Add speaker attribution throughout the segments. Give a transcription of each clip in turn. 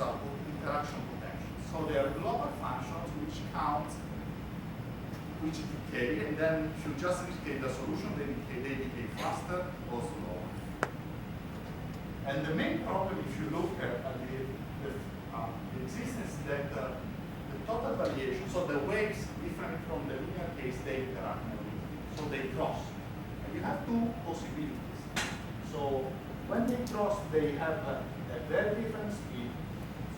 Speaker 1: are interaction potentials. So they are global functions which count which decay, and then if you just decay the solution, they decay faster or slower. And the main problem, if you look at the existence, that the total variation, so the waves, different from the linear case, they interact, so they cross. And you have two possibilities. So when they cross, they have a very different speed,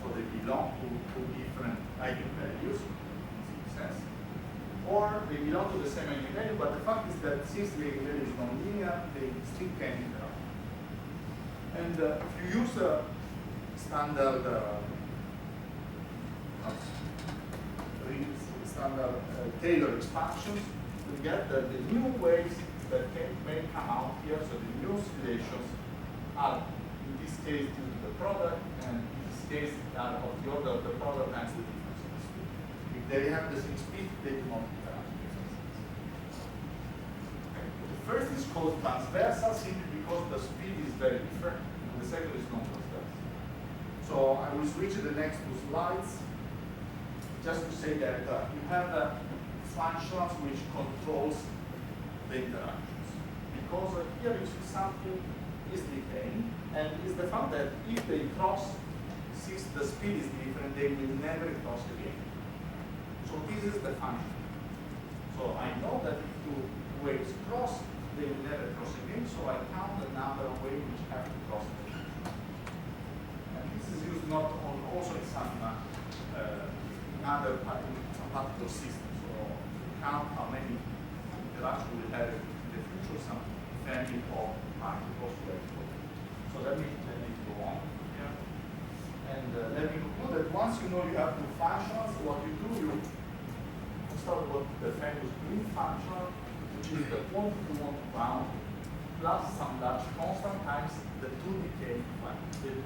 Speaker 1: so they belong to different eigenvalues, in some sense. Or they belong to the same eigenvalue, but the fact is that since the eigenvalue is non-linear, they still can interact. And if you use standard Taylor expansions, you get that the new waves that may come out here, so the new oscillations are, in this case, due to the product, and in this case, are of the order of the product times the difference in speed. If they have the same speed, they do not interact. Okay. The first is called transversal simply because the speed is very different, and the second is non-transversal. So I will switch to the next two slides, just to say that you have functions which controls the interactions. Because here you see something is decaying, and is the fact that if they cross, since the speed is different, they will never cross again. So this is the function. So I know that if two waves cross, they will never cross again, so I count the number of waves which have to cross the function. And this is used not on, also in some other particle systems, so count how many interactions we will have in the future, some family of particles. So let me go on here. And let me conclude that once you know you have two functions, what you do, you start with the famous green function, which is the one-to-one bound plus some large constant times the two decaying quantities.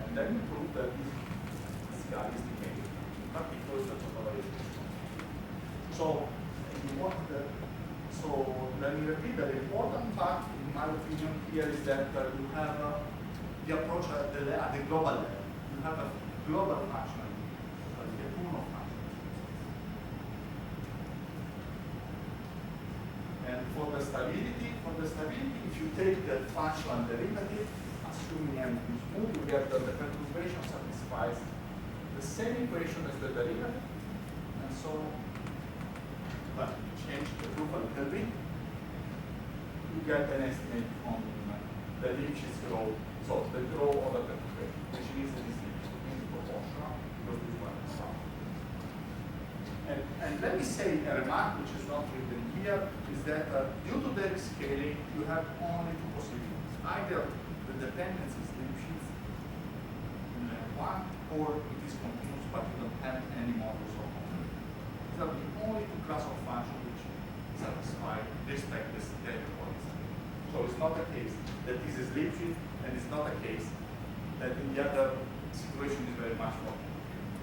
Speaker 1: And then you prove that this guy is decaying, not because the total variation. So let me repeat that the important fact, in my opinion, here is that you have the approach at the global level. You have a global function, a pool of functions. And for the stability, if you take the functional derivative, assuming m is smooth, you get that the perturbation satisfies the same equation as the derivative, and so, but change the proof a little bit, you get an estimate on the Lipschitz growth, so the growth of the perturbation, which means that this is proportional, because this one is wrong. And let me say a remark which is not written here, is that due to the scaling, you have only two possibilities. Either the dependency is Lipschitz in one, or it is continuous, but you don't have any models of continuity. These are the only two class of functions which satisfy, respect the scaling policy. So it's not the case that this is Lipschitz, and it's not the case that in the other situation is very much more complicated.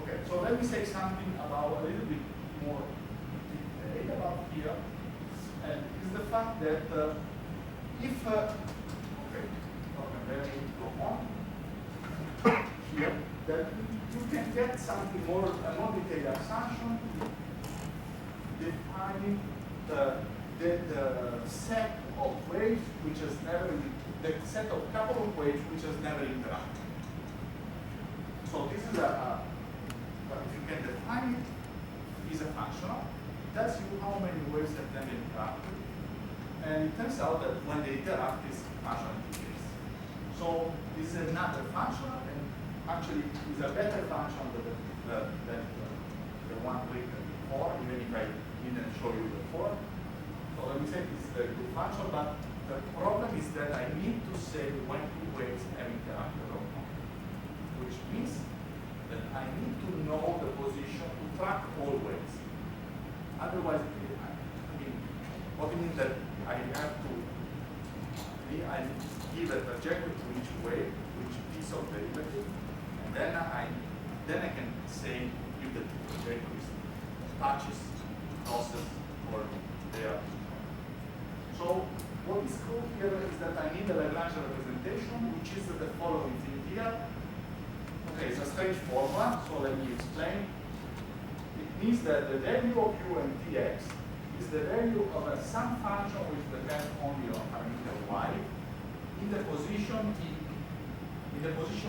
Speaker 1: Okay, so let me say something about a little bit more detail about here, and it's the fact that if let me go on here, that you can get something more, a more detailed assumption defining the set of waves which has never, the set of couple of waves which has never interacted. So this is if you can define it, is a functional. It tells you how many waves have never interacted. And it turns out that when they interact, this function decays. So this is another functional, and actually is a better function than the one written before, even if I didn't show you before. So let me say this is a very good function, but the problem is that I need to say when two waves have interacted or not, which means that I need to know the position to track all waves. Otherwise, I mean, what it means that I have to give a trajectory to each wave, which piece of derivative, and then I can say if the trajectories touches, crosses, or they are. So what is cool here is that I need a Lagrange representation, which is the following thing here. Okay, it's a strange formula, so let me explain. It means that the value of u and tx is the value of some function which depends only on parameter y in the position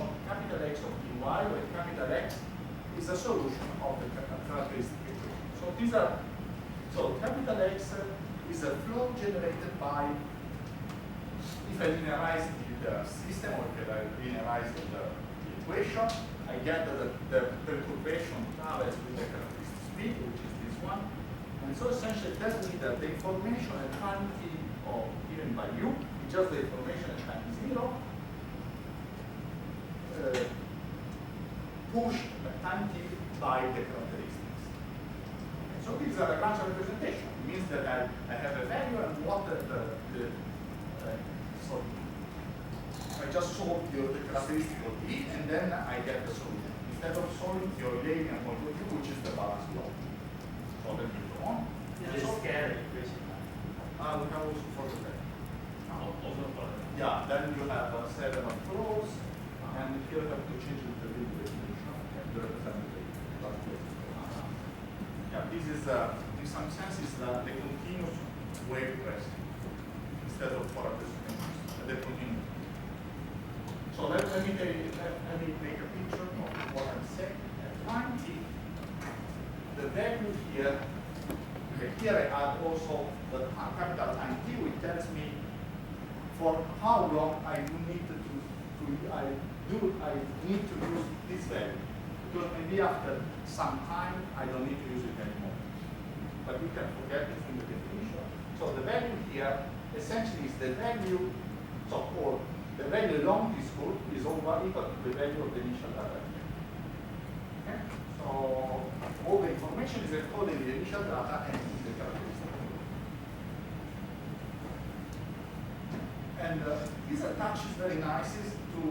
Speaker 1: of capital X of dy, where capital X is a solution of the characteristic equation. So capital X is a flow generated by, if I linearize the system or if I linearize the equation, I get the perturbation travels with the characteristic speed, which is this one. And so essentially it tells me that the information at time t or given by u is just the information at time 0 pushed at time t by the characteristics. Okay, so this is a Lagrange representation. It means that I have a value and what so I just solve the characteristic of t and then I get the solution. Instead of solving the Eulerian point of view, which is the balance law. So let me go on.
Speaker 2: It's a scary equation.
Speaker 1: We can also follow that.
Speaker 2: Also for
Speaker 1: Yeah, then you have 7 of flows, and here you have to change the derivative definition and you represent the yeah, this is in some sense is the continuous wave pressing instead of Polar representation, the continuous. So let me make a picture of what I'm saying. At time t, the value here. Okay, here I add also the capital time t, which tells me for how long I do need to use this value. Because maybe after some time I don't need to use it anymore. But you can forget it from the definition. So the value here essentially is the value, so or the value along this curve is equal to the value of the initial data. Okay? So all the information is encoded in the initial data and in the characteristic. And this attaches very nicely to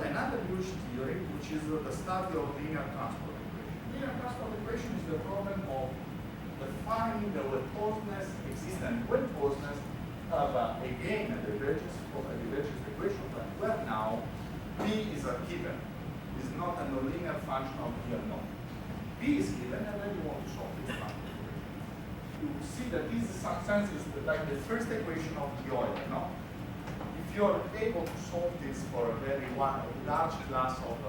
Speaker 1: another huge theory, which is the study of linear transport equation. Linear transport equation is the problem of defining the well-posedness, existent well-posedness of again a divergence equation, but where now p is a given, is not a nonlinear function of p unknown. P is given, and then you want to solve this transport equation. You see that this in some sense is like the first equation of the Euler, no? If you're able to solve this for a very large class of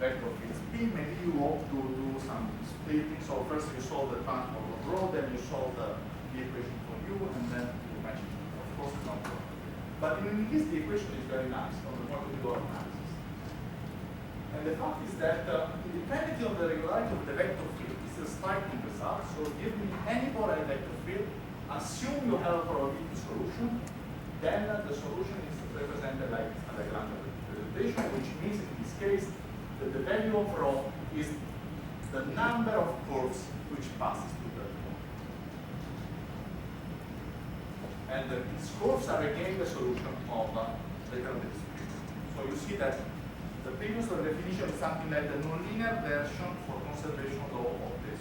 Speaker 1: vector fields P, maybe you want to do some splitting. So first you solve the transport of rho, then you solve the equation for u, and then you match it. Of course, it's not wrong. But in this, the equation is very nice from the point of view of analysis. And the fact is that independently of the regularity of the vector field, it's a striking result. So give me any Borel vector field, assume you have a probability solution, then the solution is represented like a Lagrange representation, which means in this case that the value of rho is the number of curves which passes through the rho. And these curves are again the solution of the characteristic. So you see that the previous definition is something like the nonlinear version for conservation law of this.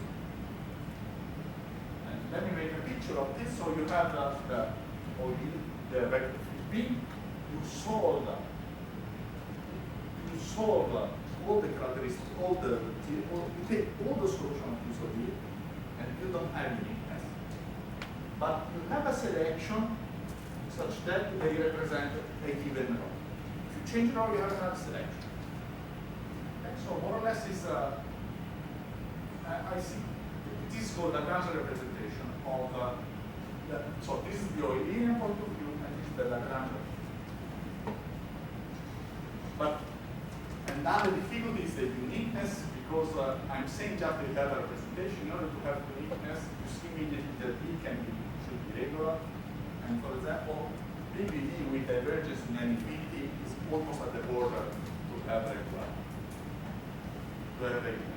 Speaker 1: And let me make a picture of this. So you have the vector field B, you solve all the characteristics, you take all the solution of this of it, and you don't have uniqueness. But you have a selection such that they represent a given row. If you change row, you have another selection. Okay, so more or less is I see it is called a Lagrange representation of so this is the Eulerian point of view, and this is the Lagrange. But another difficulty is the uniqueness, because I'm saying just the data representation. In order to have uniqueness, you see immediately that B should be regular. And for example, BBD with divergence in an infinity is almost at the border to have regular, to have a uniqueness.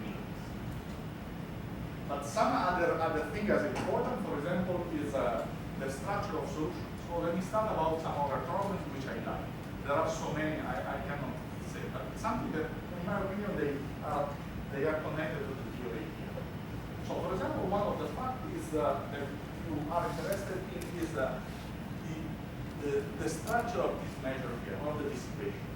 Speaker 1: But some other thing as important, for example, is the structure of solutions. So let me start about some other problems which I like. There are so many I cannot say, but it's something that, in my opinion, they are connected to the theory here. So, for example, one of the facts is that you are interested in is the structure of this measure here, or the dissipation.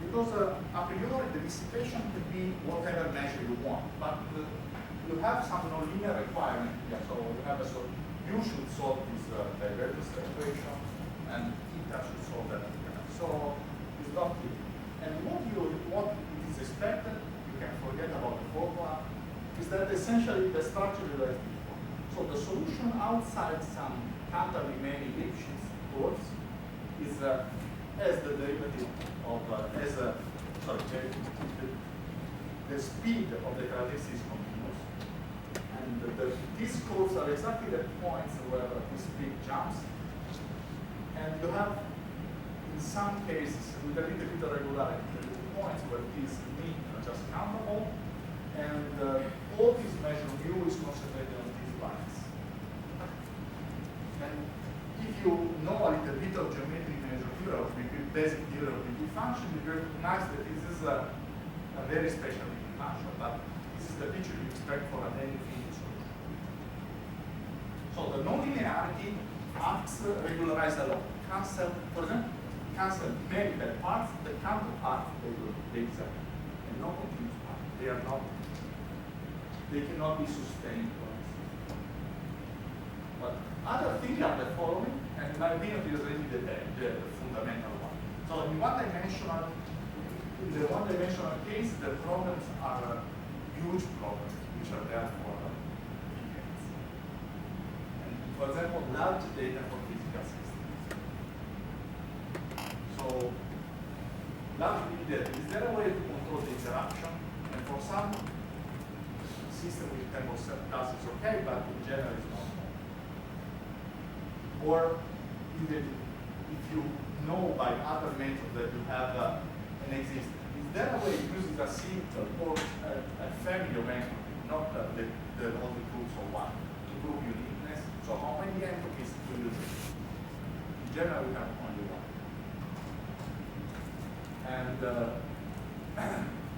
Speaker 1: Because a priori the dissipation can be whatever measure you want, but you have some nonlinear requirement here. So you have you should solve this divergence equation, and theta should solve that. So it's not clear. And what it is expected, you can forget about the formula, is that essentially the structure is like before. So the solution outside some Cantor-Riemann Lipschitz curves is as the derivative of the speed of the characteristic is continuous, and these curves are exactly the points where this speed jumps, and you have in some cases with a little bit of regularity the points where these mean are just countable, and all this measure mu is concentrated on these lines. And if you know a little bit of geometry measure theory, of basic theory of the function, you recognize that this is a very special function, but this is the picture you expect for an infinite solution. So the nonlinearity acts regularize a lot. Cancel, for example, cancel many bad parts, the counterpart they will be exact. And no continuous part. They cannot be sustained. But other things are the following, and in my opinion is really the fundamental one. So in the one-dimensional case, the problems are huge problems, which are there for decades. And for example, large data for physical systems. So large data, is there a way to control the interaction? And for some system with 10% class is okay, but in general it's not. Or even if you know by other methods that you have an existence, is there a way to use a simple or a family of entropy, not all the groups of one, to prove uniqueness? So how many entropies do you use? In general, we have only one. And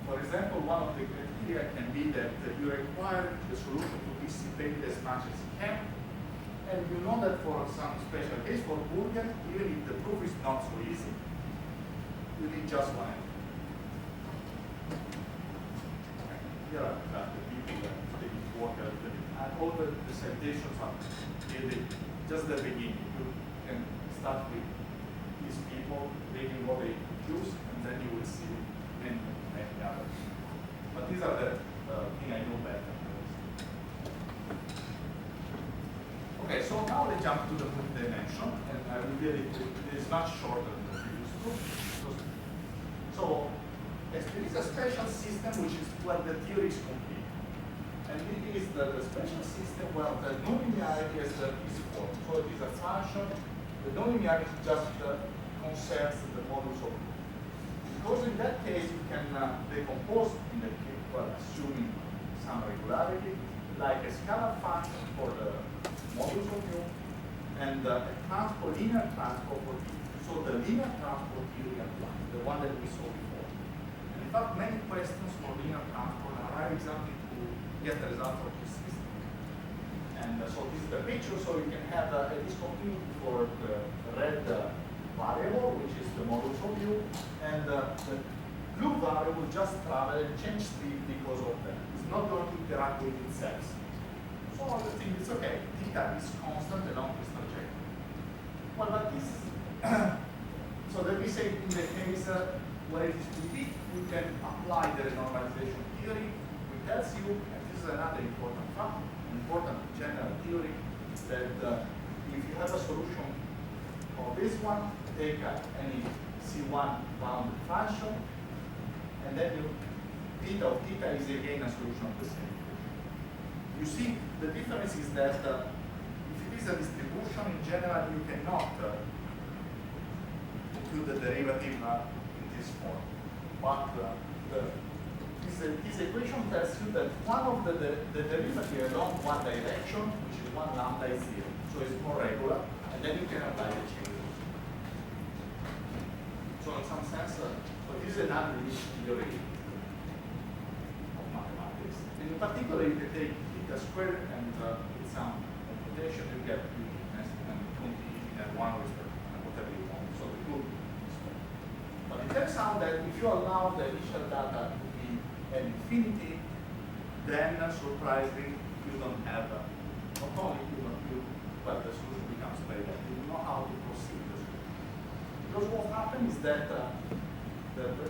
Speaker 1: for example, one of the criteria can be that you require the solution to dissipate as much as it can. And you know that for some special case, for Boolean, even if the proof is not so easy, you need just one. Here are the people that they work at the and all the citations are really just the beginning. You can start with these people, reading what they use, and then you will see many others. But these are the thing I know better. Okay, so now let's jump to the multi-dimension, and I will it is much shorter than the previous two. So, there is a special system which is where the theory is complete. And it is the special system where the nonlinearity is form. So it is a function, the nonlinearity just concerns the modulus of u. Because in that case you can decompose in the case, well, assuming some regularity, like a scalar function for the modulus of u, and a linear transport for u. So the linear transport theory applies, the one that we saw before. And in fact, many questions for linear transport arrive exactly to get the result of this system. And so this is the picture, so you can have a discontinuity for the red variable, which is the modulus of u, and the blue variable just travel and change speed because of that. It's not going to interact with itself. So the thing is okay, theta is constant along this trajectory. Well, but this is so let me say in the case where it is too big, you can apply the renormalization theory, which tells you, and this is another important fact, important general theory, that if you have a solution of this one, take any C1 bounded function, and then you theta of theta is again a solution of the same. You see, the difference is that if it is a distribution, in general, you cannot compute the derivative in this form. But this equation tells you that one of the derivative along one direction, which is 1 lambda, is 0. So it's more regular, and then you can apply the chain rule. So in some sense, so this is another theory of mathematics. And in particular, you can take theta squared and with some computation, you get uniqueness and continuity at one respect to another. turns out that if you allow the initial data to be an infinity, then surprisingly you don't have, not only well, the solution becomes very bad. You know how to proceed the solution. Because what happens is that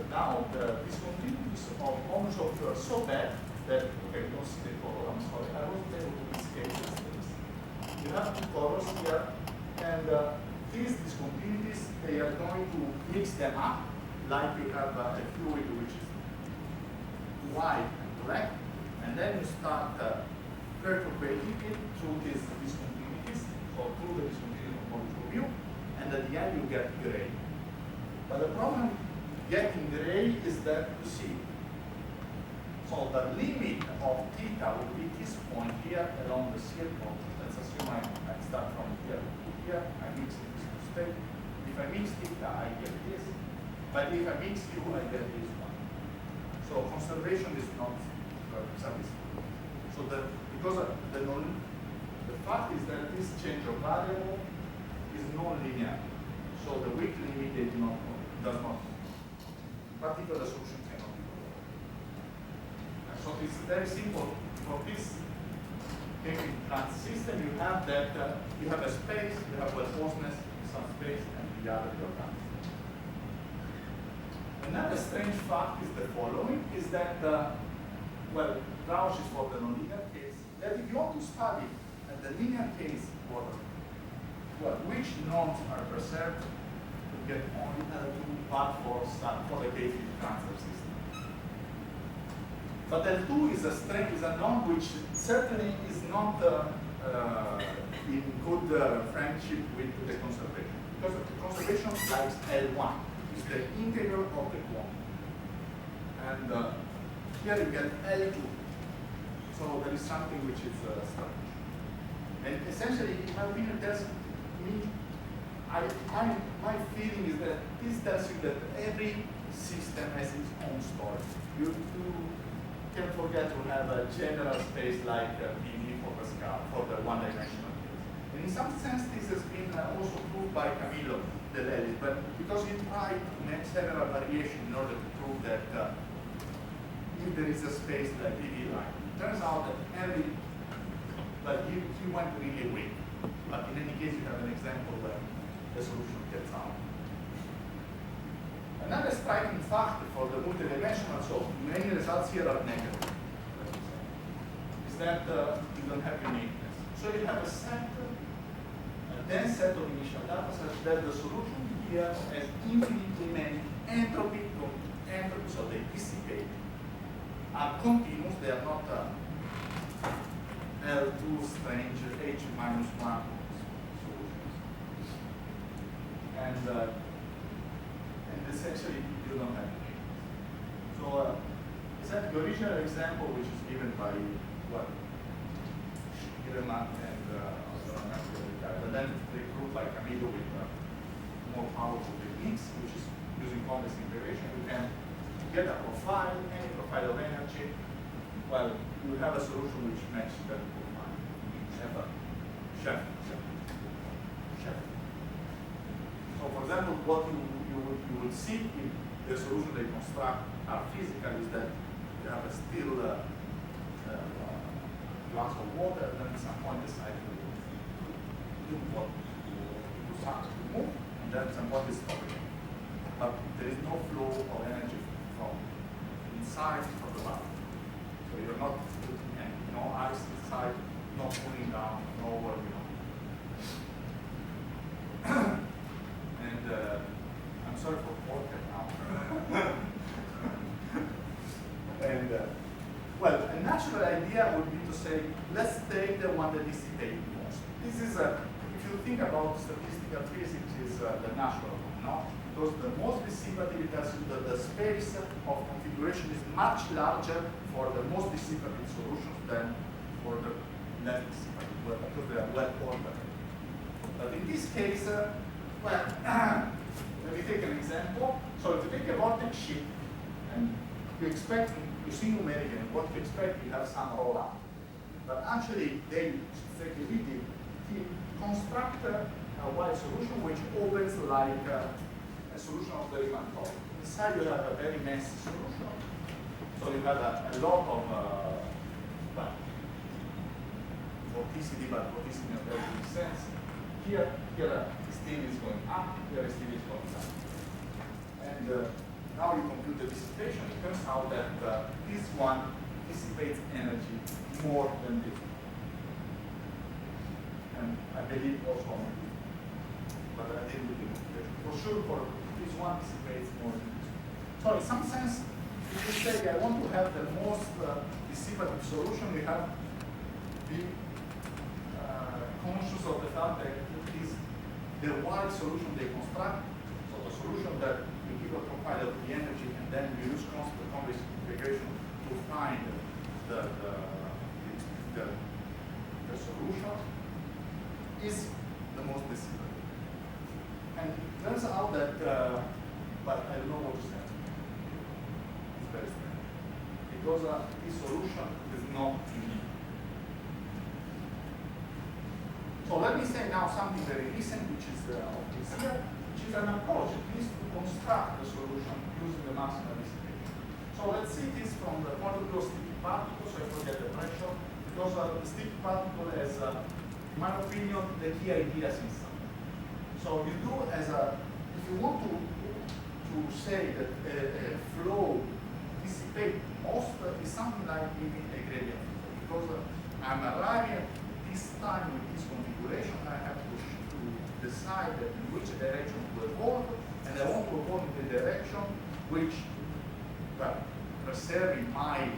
Speaker 1: now the discontinuities of moments of are so bad that, okay, you don't see the color, I'm sorry, I wasn't able to escape these things. You have two colors here, and these discontinuities, they are going to mix them up, like you have a fluid which is white and black, and then you start perturbating it through these discontinuities, or through the discontinuity of point of view, and at the end you get gray. But the problem getting gray is that, you see, so the limit of theta will be this point here along the circle. Let's assume I start from here to here, I mix in this state. If I mix theta, I get this. But if I mix u, I get this one. So conservation is not satisfied. So because the fact is that this change of variable is non-linear. So the weak limit does not. In particular, the solution cannot be followed. And so it's very simple. For this trans system, you have that you have a space, you have well closeness, some space, and the other your trans. Another strange fact is the following: is that well, Rausch is for the nonlinear case. That if you want to study the linear case for which norms are preserved, you get only L2 but for the case with transfer system. But L2 is a norm which certainly is not in good friendship with the conservation. Because the conservation likes L1, is the integral of the quantity. And here you get L2. So there is something which is strange. And essentially, in my opinion, tells me, my feeling is that this tells you that every system has its own story. You can forget to have a general space like PV for Pascal, for the one-dimensional case. And in some sense, this has been also proved by Camillo Delelli, but because he tried to make several variations in order to prove that if there is a space like PV line, it turns out that but he went really weak. But in any case, you have an example where the solution gets out. Another striking fact for the multidimensional, so many results here are negative, is that you don't have uniqueness. So you have a dense set of initial data such that the solution here has infinitely many entropy, so they dissipate, are continuous, they are not L2 strange H minus 1 solutions. And essentially you don't have it. So the original example, which is given by Hirman and but then they proved by Camillo with more powerful techniques, which is using convex integration. You can get a profile, any profile of energy. Well, you have a solution which matches that profile. Have a chef. So, for example, what you would see if the solution they construct are physical is that you have a still glass of water, then at some point decide to do what to move, and then at some point it's stopping. But there is no flow of energy from inside from the bottom. So you're not putting any, no ice inside, no cooling down, no warming on. And I'm sorry for water now. And well, a natural idea would be to say, let's take the one that dissipates most. This is if you think about statistical physics, is the natural one, no? Because the most dissipative tells you that the space of configuration is much larger for the most dissipative solutions than for the less dissipative, because they are well ordered. But in this case, well, let me take an example. So if you take a vortex sheet and you see numerically what you expect, you have some roll up. But actually, they construct a wide solution which opens like a solution of the Riemann problem. Inside you have a very messy solution. So you have a lot of, well, vorticity, but vorticity in a very good sense. Here still is going up, here still is going down. And now you compute the dissipation, it turns out that this one dissipates energy more than this one. And I believe also on this, but I didn't do the computation. For sure, for this one dissipates more than this one. So in some sense, if you say I want to have the most dissipative solution, we have to be conscious of the fact that it is the wide solution they construct, so the solution that you give a profile of the energy and then you use constant convex integration to find the solution is the most dissipative. And it turns out that, but I don't know what to say. It's very strange. Because this solution is not unique. So let me say now something very recent, which is of this year, which is an approach, at least to construct the solution using the maximal dissipation. So let's see this from the point of view of sticky particles, so I forget the pressure, because the sticky particle has, in my opinion, the key ideas inside. So you do as a, if you want to say that a flow dissipates most, is something like giving a gradient, because I'm arriving at this time with this configuration, I have to decide in which direction to evolve, and I want to evolve in the direction which, well, preserving my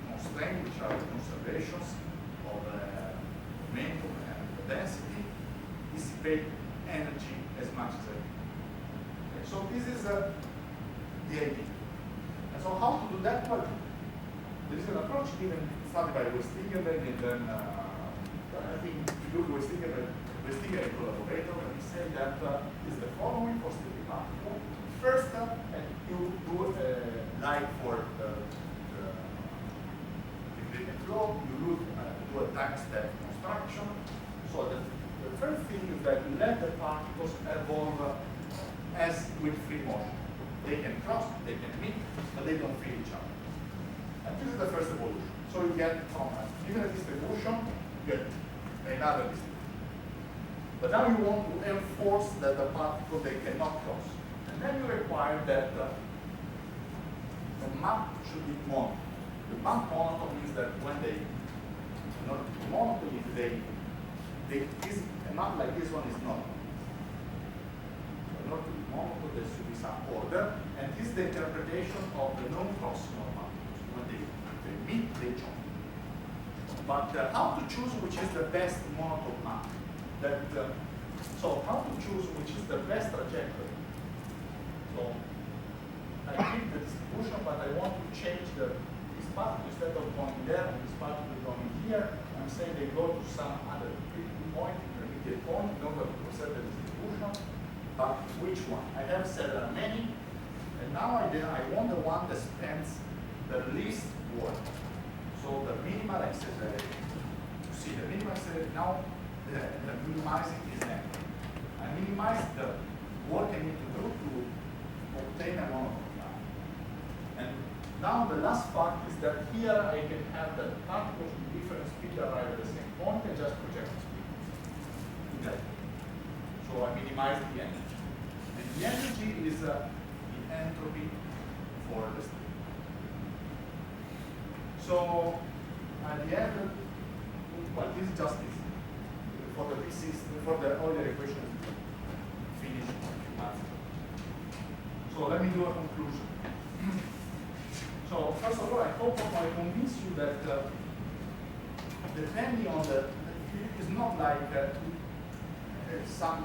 Speaker 1: constraints, which are the conservations of momentum and density, dissipate energy as much as I can. Okay, so this is the idea. And so how to do that? Well, there is an approach given started by Westinger, and then I think if you look at Westinger and collaborator, and he said that is the following for sticky particle. First, you do like for the gradient flow, you do a time step construction. So the first thing is that you let the particles evolve as with free motion. They can cross, they can meet, but they don't feel each other. And this is the first evolution. So you get from a given distribution, you get another distribution. But now you want to enforce that the particle they cannot cross. And then you require that the map should be monotone. The map monotone means that when they not monotone, if a map like this one is not. So in order to be monotone, there should be some order, and this is the interpretation of the non-crossing of particles. When they meet, they join. But how to choose which is the best monotone map? So how to choose which is the best trajectory? So I keep the distribution, but I want to change this particle instead of going there and this particle going here. I'm saying they go to some other point, intermediate point, in order to preserve the distribution. But which one? I have said there are many, and now I want the one that spends the least work. So the minimal acceleration. You see, the minimal acceleration now, the minimizing is empty. I minimize the work I need to do to obtain a monotone line. And now the last part is that here I can have the particles with different speed arrive at the same point and just project the speed. Okay. So I minimize the energy. And the energy is the entropy for the state. So at the end, well, this is just this. For the Euler equation finished a few months ago. So let me do a conclusion. So first of all, I hope I convince you that depending on it's not like some,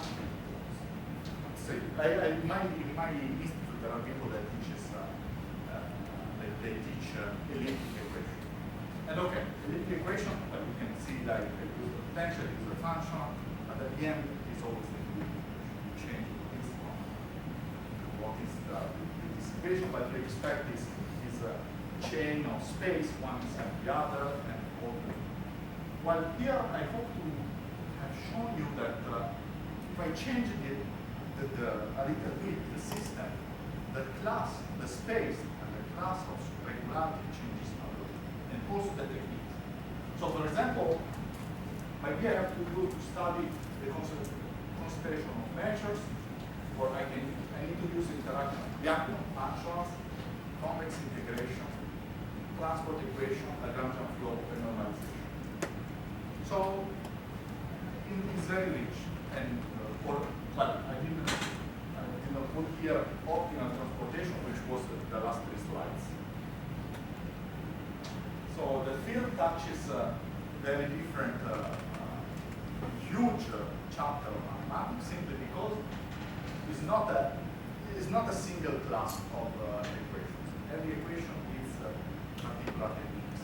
Speaker 1: say, in my institute there are people that teaches they teach elliptic equation. And okay, elliptic equation, but you can see like the potential is a function, but at the end it's always the elliptic equation. You change this one. What is the dissipation, but you expect this is a chain of space, one inside the other, and all the. Well, here I hope to have shown you that if I change the a little bit the system, the class, the space, and the class of regularity changes a lot, and also the technique. So, for example, maybe I have to study the consideration of measures, or I need to use interaction of Bianchini functions, convex integration, transport equation, Lagrangian flow, and normalization. So it's very rich, and I didn't put here optimal transportation, which was the last 3 slides. So the field touches very different, huge chapter of mathematics, simply because it's not a single class of equations. Every equation is particular techniques.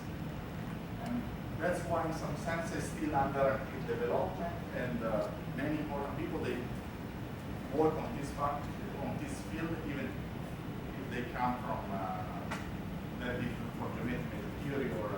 Speaker 1: And that's why in some sense it's still under development, and many important people, they work on this field, even if they come from very different from geometric theory or